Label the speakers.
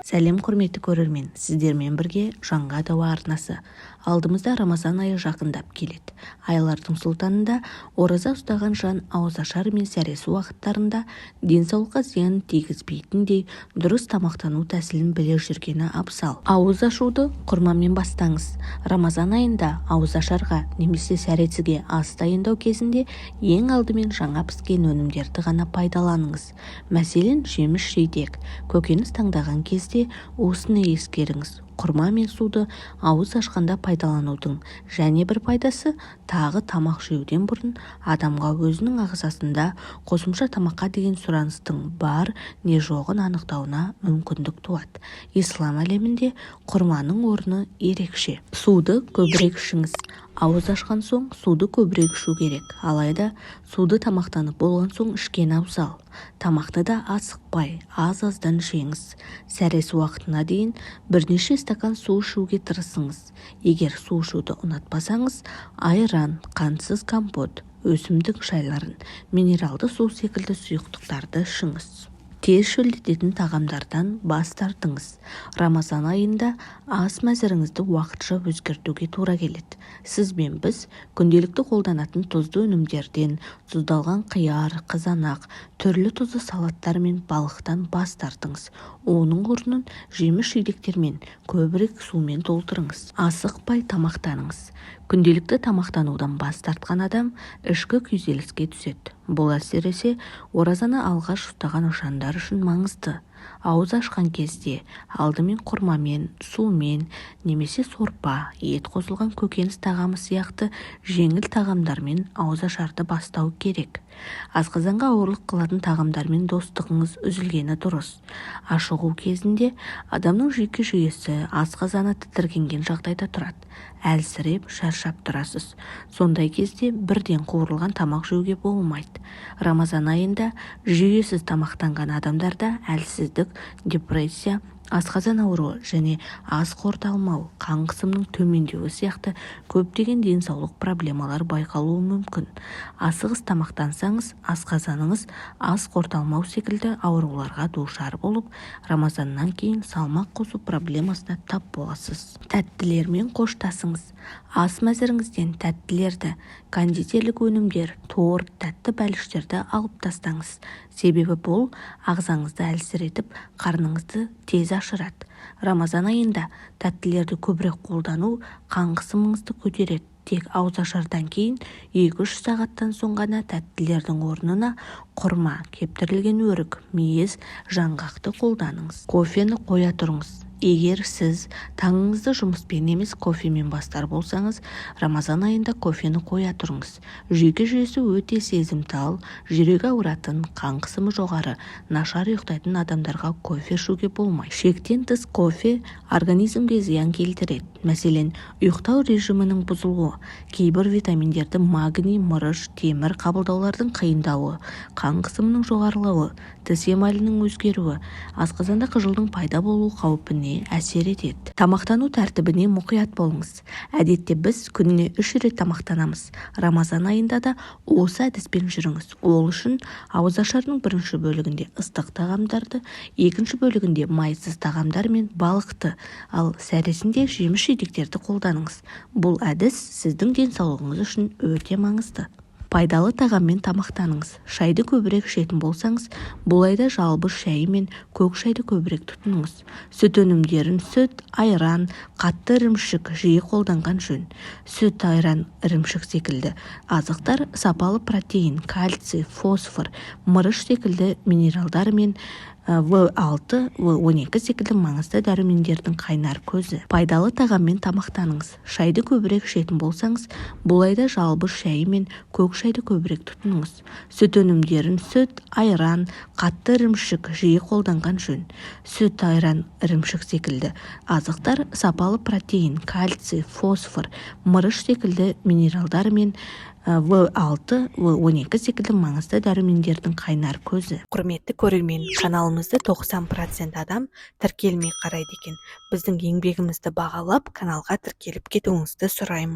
Speaker 1: Сәлем құрметті көрермен, сіздермен бірге жаңа дауа арнасы. Алдымызда Рамазан айы жақындап келеді. Айлардың сұлтанында ораза ұстаған жан ауызашар мен сәресі уақыттарында денсаулыққа зиян тигізбейтіндей дұрыс тамақтану тәсілін біле жүргені абзал. Ауыз ашуды құрмамен бастаңыз. Рамазан айында ауызашарға немесе сәресіге ас дайындау кезінде ең алдымен жаңа піскен өнімдерді ғана пайдаланыңыз. Мәселен, жеміс-жидек, көкөніс таңдаған кезде осыны ескеріңіз. Құрма мен суды ауыз ашқанда пайдаланудың және бір пайдасы, тағы тамақ жеуден бұрын адамға өзінің ағзасында қосымша тамаққа деген сұраныстың бар не жоғын анықтауына мүмкіндік туады. Ислам әлемінде құрманың орны ерекше. Суды көбірек ішіңіз. Ауыз ашқан соң суды көбірек ішу керек. Алайда суды тамақтанып болған соң ішкен абзал. Тамақты да асықпай, аз-аздан ішеңіз. Сәресі уақытына дейін бірнеше стакан су ішуге тырысыңыз. Егер су ішуді ұнатпасаңыз, айран, қантсыз компот, өсімдік шайларын, минералды су секілді сұйықтықтарды ішіңіз. Тез шөлдететін тағамдардан бас тартыңыз. Рамазан айында ас мәзіріңізді уақытша өзгертуге тура келеді. Сіз бен біз күнделікті қолданатын тұзды өнімдерден, тұздалған қияр, қызанақ, түрлі тұзды салаттар мен балықтан бас тартыңыз. Оның орнын жеміс-жидектермен, көбірек сумен толтырыңыз. Асықпай тамақтаныңыз. Күнделікті тамақтанудан бас тартқан адам ішкі күйзеліске түседі. Бұл әсіресе оразаны алғаш ұстаған жандар үшін маңызды. Ауыз ашқан кезде алдымен құрмамен, сумен, немесе сорпа, ет қосылған көкөніс тағамы сияқты жеңіл тағамдармен ауызашарды бастау керек. Асқазанға ауырлық қылатын тағамдармен достығыңыз үзілгені дұрыс. Ашығу кезінде адамның жүйке жүйесі асқазаны тітіркенген жағдайда тұрады. Әлсіреп, шаршап тұрасыз. Сондай кезде бірден қуырылған тамақ жеуге болмайды. Рамазан айында жүйесіз тамақтанған адамдарда әлсіздік, депрессия, асқазан ауруы және ас қорыталмау, қан қысымының төмендеуі сияқты көптеген денсаулық проблемалар байқалуы мүмкін. Асығыс тамақтансаңыз, асқазаныңыз ас қорыталмау секілді ауруларға душар болып, Рамазаннан кейін салмақ қосу проблемасына тап боласыз. Тәттілермен қоштасыңыз. Ас мәзіріңізден тәттілерді, кондитерлік өнімдер, торт, тәтті бәліштерді алып тастаңыз. Себебі бұл ағзаңызды әлсіретіп, қарныңызды тез ашырады. Рамазан айында тәттілерді көбірек қолдану қан қысымыңызды көтереді. Тек ауызашардан кейін 2-3 сағаттан соң ғана тәттілердің орнына құрма, кептірілген өрік, мейіз, жаңғақты қолданыңыз. Кофені қоя тұрыңыз. Егер сіз таңыңызды жұмыспен емес кофемен бастар болсаңыз, Рамазан айында кофені қоя тұрыңыз. Жүйке жүйесі өте сезімтал, жүрегі ауыратын, қан қысымы жоғары, нашар ұйықтайтын адамдарға кофе ішуге болмайды. Шектен тыс кофе организмге зиян келтіреді. Мәселен, ұйықтау режимінің бұзылуы, кейбір витаминдерді магний, мырыш, темір қабылдаулардың қиындауы, қан қысымының жоғарылауы, тіс эмалінің өзгеруі, асқазанда қыжылдың пайда болу қаупіне әсер етеді. Тамақтану тәртібіне мұқият болыңыз. Әдетте біз күніне 3 рет тамақтанамыз. Рамазан айында да осы әдіспен жүріңіз. Ол үшін ауызашардың бірінші бөлігінде ыстық тағамдарды, екінші бөлігінде майсыз тағамдар мен балықты, ал сәресінде жеміс-жидектерді қолданыңыз. Бұл әдіс сіздің денсаулығыңыз үшін өте маңызды. Пайдалы тағаммен тамақтаныңыз. Шайды көбірек ішетін болсаңыз, бұл айда жалбыз шай мен көк шайды көбірек тұтыныңыз. Сүт өнімдерін сүт, айран, қатты ірімшік жиі қолданған жөн. Сүт, айран, ірімшік секілді азықтар сапалы протеин, кальций, фосфор, мырыш секілді минералдар мен В6, В12 секілді маңызды дәрумендердің қайнар көзі. Пайдалы тағаммен тамақтаныңыз. Шайды көбірек ішетін болсаңыз, бұл айда жалбыз шай мен көк шайды көбірек тұтыныңыз. Сүт өнімдерін сүт, айран, қатты ірімшік жиі қолданған жөн. Сүт, айран, ірімшік секілді азықтар сапалы протеин, кальций, фосфор, мырыш секілді минералдар мен В6, В12 секілді маңызды дәрумендердің қайнар көзі. Құрметті көрермен, каналымызды 90% адам тіркелмей қарайды екен. Біздің еңбегімізді бағалап, каналға тіркеліп кетуіңізді сұраймын.